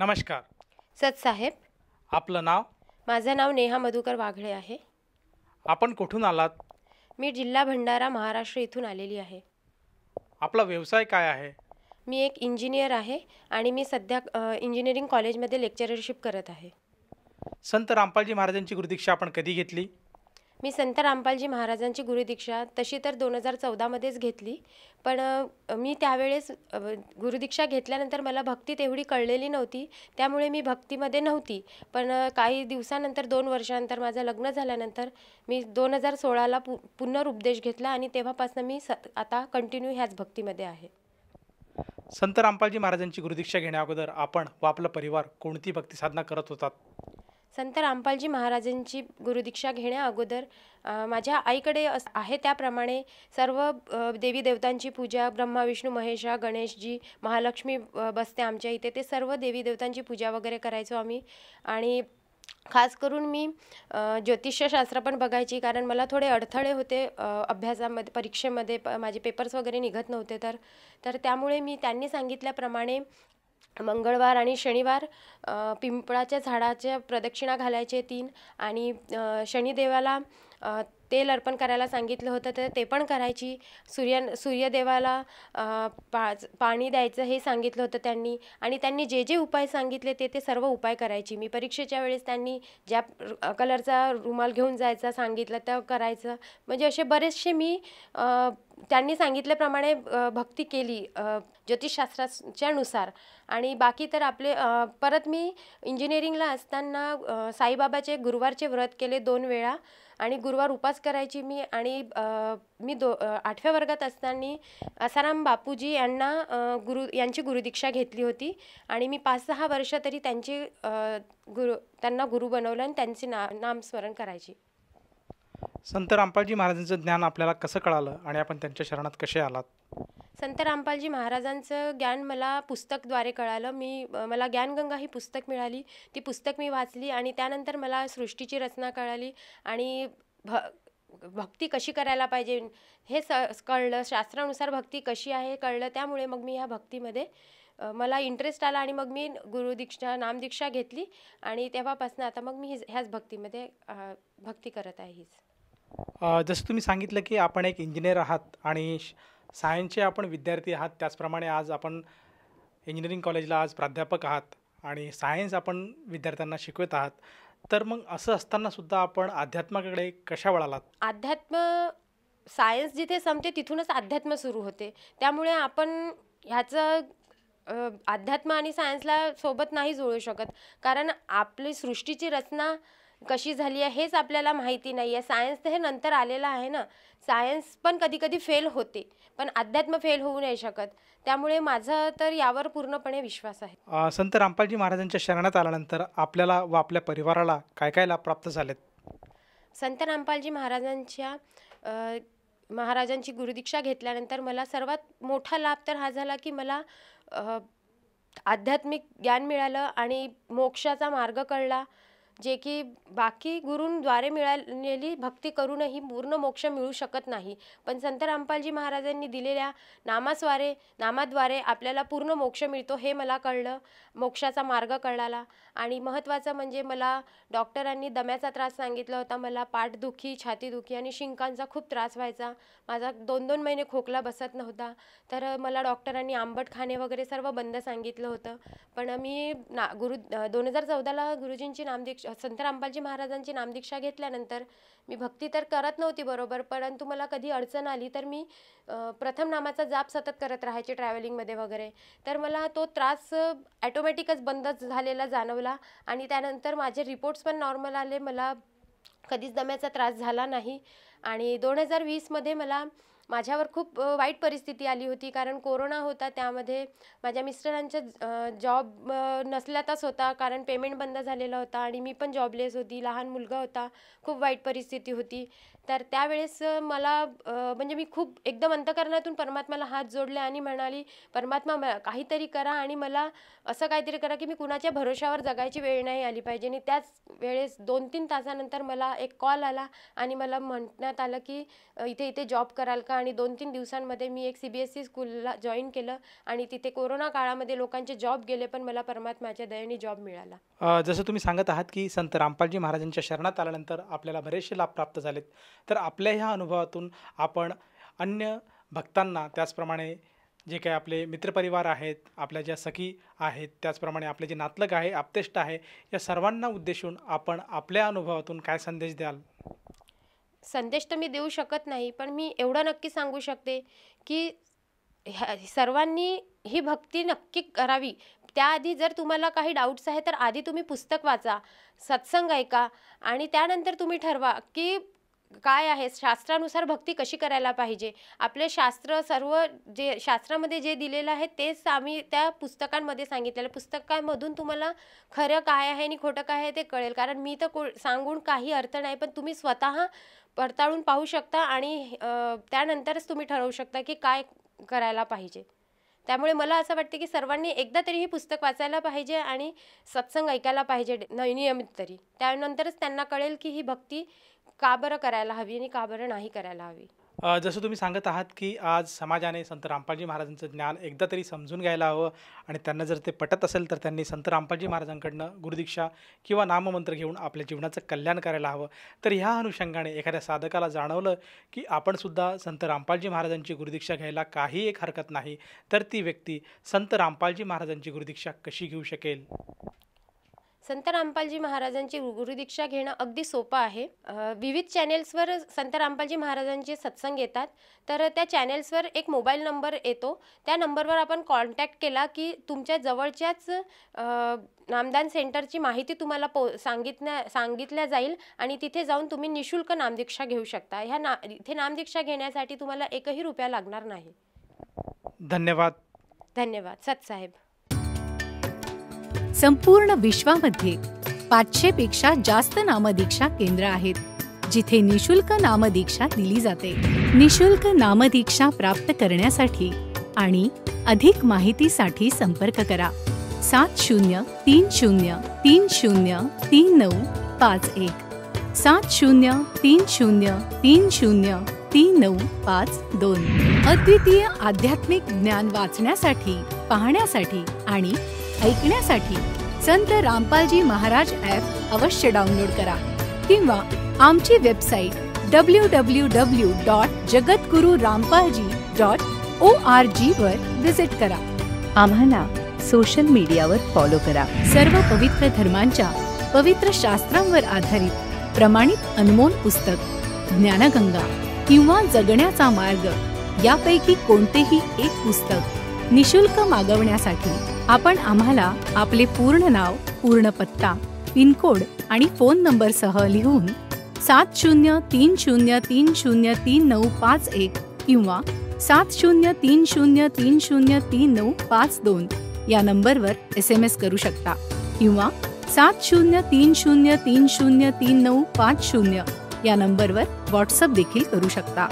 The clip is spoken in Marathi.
नमस्कार. सत साहेब, आपलं नाव? माझं नाव नेहा मधुकर वाघळे आहे. आपण कुठून आलात? मी जिल्हा भंडारा महाराष्ट्र इथून आलेली आहे. आपला व्यवसाय काय आहे? मी एक इंजिनियर आहे आणि मी सध्या इंजिनिअरिंग कॉलेजमध्ये लेक्चरशिप करत आहे. संत रामपालजी महाराजांची गुरुदीक्षा आपण कधी घेतली? मी संत रामपालजी महाराजांची गुरुदीक्षा तशी तर 2014मध्येच घेतली, पण मी त्यावेळेस गुरुदीक्षा घेतल्यानंतर मला भक्ती तेवढी कळलेली नव्हती, त्यामुळे मी भक्तीमध्ये नव्हती. पण काही दिवसानंतर 2 वर्षानंतर माझं लग्न झाल्यानंतर मी 2016ला पुनरुपदेश घेतला आणि तेव्हापासून मी आता कंटिन्यू ह्याच भक्तीमध्ये आहे. संत रामपालजी महाराजांची गुरुदीक्षा घेण्याअगोदर आपण व आपला परिवार कोणती भक्ती साधना करत होतात? संत रामपालजी महाराजांची गुरुदीक्षा घेण्या अगोदर माझ्या आईकडे आहे त्याप्रमाणे सर्व देवी देवतांची पूजा, ब्रह्मा विष्णू महेशा गणेशजी, महालक्ष्मी बसते आमच्या इथे, ते सर्व देवी देवतांची पूजा वगैरे करायचो आम्ही. आणि खास करून मी ज्योतिषशास्त्र पण बघायची, कारण मला थोडे अडथळे होते अभ्यासामध्ये, परीक्षेमध्ये माझे पेपर्स वगैरे निघत नव्हते. तर त्यामुळे मी त्यांनी सांगितल्याप्रमाणे मंगळवार आणि शनिवार पिंपळाच्या झाडाच्या प्रदक्षिणा घालायचे 3, आणि शनिदेवाला तेल अर्पण करायला सांगितलं होतं, तर ते पण करायची. सूर्यदेवाला पाणी द्यायचं हे सांगितलं होतं त्यांनी, आणि त्यांनी जे जे उपाय सांगितले ते सर्व उपाय करायची मी. परीक्षेच्या वेळेस त्यांनी ज्या कलरचा रुमाल घेऊन जायचा सांगितलं तर करायचं. म्हणजे असे बरेचसे मी त्यांनी सांगितल्याप्रमाणे भक्ती केली ज्योतिषशास्त्राच्या नुसार. आणि बाकी तर आपले परत मी इंजिनिअरिंगला असताना साईबाबाचे गुरुवारचे व्रत केले 2 वेळा, आणि गुरुवार उपास करायची मी. आणि मी 8व्या वर्गात असताना आसाराम बापूजी यांची गुरुदीक्षा घेतली होती, आणि मी 5-6 वर्ष तरी त्यांना गुरु बनवलं आणि त्यांचे नामस्मरण करायची. संत रामपालजी महाराजांचं ज्ञान आपल्याला कसं कळालं आणि आपण त्यांच्या शरणात कसे आलात? संत रामपालजी महाराजांचं ज्ञान मला पुस्तकद्वारे कळालं. मला ज्ञानगंगा ही पुस्तक मिळाली, ती पुस्तक मी वाचली, आणि त्यानंतर मला सृष्टीची रचना कळाली आणि भक्ती कशी करायला पाहिजे हे कळलं. शास्त्रानुसार भक्ती कशी आहे कळलं. त्यामुळे मग मी ह्या भक्तीमध्ये मला इंटरेस्ट आला, आणि मग मी नामदीक्षा घेतली, आणि तेव्हापासून आता मग मी ह्याच भक्तीमध्ये भक्ती करत आहे हीच. जसं तुम्ही सांगितलं की आपण एक इंजिनियर आहात आणि सायन्सचे आपण विद्यार्थी आहात, त्याचप्रमाणे आज आपण इंजिनिअरिंग कॉलेजला आज प्राध्यापक आहात आणि सायन्स आपण विद्यार्थ्यांना शिकवत आहात. तर मग असं असतानासुद्धा आपण अध्यात्माकडे कशा वळालात? अध्यात्म, सायन्स जिथे संपते तिथूनच अध्यात्म सुरू होते. त्यामुळे आपण ह्याचं अध्यात्म आणि सायन्सला सोबत नाही जोडू शकत, कारण आपली सृष्टीची रचना कशी झाली आहे हेच आपल्याला माहिती नाही आहे. सायन्स तर हे नंतर आलेलं आहे ना. सायन्स पण कधी कधी फेल होते, पण अध्यात्म फेल होऊ नाही शकत. त्यामुळे माझा तर यावर पूर्णपणे विश्वास आहे. संत रामपालजी महाराजांच्या शरणात आल्यानंतर आपल्याला व आपल्या परिवाराला काय काय लाभ प्राप्त झालेत? संत रामपालजी महाराजांची गुरुदीक्षा घेतल्यानंतर मला सर्वात मोठा लाभ तर हा झाला की मला आध्यात्मिक ज्ञान मिळालं आणि मोक्षाचा मार्ग कळला, जे की बाकी गुरूंद्वारे मिळालेली भक्ती करूनही पूर्ण मोक्ष मिळू शकत नाही. पण संत रामपालजी महाराजांनी दिलेल्या नामाद्वारे आपल्याला पूर्ण मोक्ष मिळतो हे मला कळलं, मोक्षाचा मार्ग कळाला. आणि महत्त्वाचं म्हणजे मला डॉक्टरांनी दम्याचा त्रास सांगितला होता. मला पाठदुखी, छातीदुखी आणि शिंकांचा खूप त्रास व्हायचा. माझा 2-2 महिने खोकला बसत नव्हता. तर मला डॉक्टरांनी आंबट खाणे वगैरे सर्व बंद सांगितलं होतं. पण मी 2014ला गुरुजींची संत रामपालजी महाराजांची नामदीक्षा घेतल्यानंतर मी भक्ती तर करत नव्हती बरोबर, परंतु मला कधी अडचण आली तर मी प्रथम नामाचा जाप सतत करत राहायचे ट्रॅव्हलिंगमध्ये वगैरे. तर मला तो त्रास ॲटोमॅटिकच बंद झालेला जाणवला, आणि त्यानंतर माझे रिपोर्ट्स पण नॉर्मल आले. मला कधीच दम्याचा त्रास झाला नाही. आणि 2020मध्ये माझ्यावर खूप वाईट परिस्थिती आली होती, कारण कोरोना होता. त्यामध्ये माझ्या मिस्टरांचा जॉब नसल्यातच होता, कारण पेमेंट बंद झालेला होता, आणि मी पण जॉबलेस होती, लहान मुलगा होता, खूप वाईट परिस्थिती होती. तर त्यावेळेस मला म्हणजे मी खूप एकदम अंतःकरणातून परमात्म्याला हात जोडले आणि म्हणाली, परमात्मा काहीतरी करा, आणि मला असं काहीतरी करा की मी कुणाच्या भरोशावर जगायची वेळ नाही आली पाहिजे. आणि त्याच वेळेस 2-3 तासानंतर मला एक कॉल आला, आणि मला म्हणण्यात आलं की इथे जॉब कराल का, आणि 2-3 दिवसांमध्ये मी एक CBSE स्कूलला जॉईन केलं आणि तिथे कोरोना काळामध्ये लोकांचे जॉब गेले, पण मला परमात्म्याच्या दयेने जॉब मिळाला. जसं तुम्ही सांगत आहात की संत रामपालजी महाराजांच्या शरणात आल्यानंतर आपल्याला बरेचसे लाभ प्राप्त झालेत. तर आपल्या ह्या अनुभवातून आपण अन्य भक्तांना, त्याचप्रमाणे जे काही आपले मित्रपरिवार आहेत, आपल्या ज्या सखी आहेत, त्याचप्रमाणे आपले जे नातलग आहे, आप्तेष्ट आहे, या सर्वांना उद्देशून आपण आपल्या अनुभवातून काय संदेश द्याल? संदेश तर मी देऊ शकत नाही, पण मी एवढं नक्की सांगू शकते की सर्वांनी ही भक्ती नक्की करावी. त्याआधी जर तुम्हाला काही डाऊट्स आहे तर आधी तुम्ही पुस्तक वाचा, सत्संग ऐका आणि त्यानंतर तुम्ही ठरवा की काय आहे, शास्त्रानुसार भक्ती कशी करायला पाहिजे. आपले शास्त्र सर्व जे शास्त्रामध्ये जे दिलेलं आहे तेच आम्ही त्या पुस्तकांमध्ये सांगितलेलं. पुस्तकांमधून तुम्हाला खरं काय आहे आणि खोटं काय आहे ते कळेल. कारण मी तर सांगून काही अर्थ नाही, पण तुम्ही स्वतः पडताळून पाहू शकता आणि त्यानंतरच तुम्ही ठरवू शकता की काय करायला पाहिजे. त्यामुळे मला असं वाटतं की सर्वांनी एकदा तरी हे पुस्तक वाचायला पाहिजे आणि सत्संग ऐकायला पाहिजे नियमित तरी. त्यानंतरच त्यांना कळेल की ही भक्ती का बरं करायला हवी आणि का बरं नाही करायला हवी. जसं तुम्ही सांगत आहात की आज समाजाने संत रामपालजी महाराजांचं ज्ञान एकदा तरी समजून घ्यायला हवं आणि त्यांना जर ते पटत असेल तर त्यांनी संत रामपालजी महाराजांकडनं गुरुदीक्षा किंवा नाममंत्र घेऊन आपल्या जीवनाचं कल्याण करायला हवं. तर ह्या अनुषंगाने एखाद्या साधकाला जाणवलं की आपणसुद्धा संत रामपालजी महाराजांची गुरुदीक्षा घ्यायला काही एक हरकत नाही, तर ती व्यक्ती संत रामपालजी महाराजांची गुरुदीक्षा कशी घेऊ शकेल? संत रामपालजी महाराजांची गुरुदीक्षा घेणं अगदी सोपं आहे. विविध चॅनेल्सवर संत रामपालजी महाराजांचे सत्संग येतात. तर त्या चॅनेल्सवर एक मोबाईल नंबर येतो. त्या नंबरवर आपण कॉन्टॅक्ट केला की तुमच्या जवळच्याच नामदान सेंटरची माहिती तुम्हाला सांगितल्या जाईल आणि तिथे जाऊन तुम्ही निःशुल्क नामदीक्षा घेऊ शकता. इथे नामदीक्षा घेण्यासाठी तुम्हाला एकही रुपया लागणार नाही. धन्यवाद. धन्यवाद सतसाहेब. संपूर्ण विश्वामध्ये 500 पेक्षा जास्त नामदीक्षा केंद्र आहेत जिथे निशुल्क नामदीक्षा दिली जाते. निशुल्क नामदीक्षा प्राप्त करण्यासाठी आणि अधिक माहितीसाठी संपर्क करा 7030303951 7030303952. अद्वितीय आध्यात्मिक ज्ञान वाचण्यासाठी, पाहण्यासाठी आणि ऐकण्यासाठी संत रामपालजी महाराज ॲप अवश्य डाउनलोड करा किंवा आमची वेबसाईट www.jagatgururampalji.org वर विजिट करा. आम्हाला सोशल मीडियावर फॉलो करा. सर्व पवित्र धर्मांच्या पवित्र शास्त्रांवर आधारित प्रमाणित अनमोल पुस्तक ज्ञानगंगा किंवा जगण्याचा मार्ग यापैकी कोणतेही एक पुस्तक निशुल्क मागवण्यासाठी आपण आम्हाला आपले पूर्ण नाव, पूर्ण पत्ता, पिनकोड आणि फोन नंबरसह लिहून 7030303951 किंवा 7030303952 या नंबरवर SMS करू शकता किंवा 7030303950 या नंबरवर व्हॉट्सअप देखील करू शकता.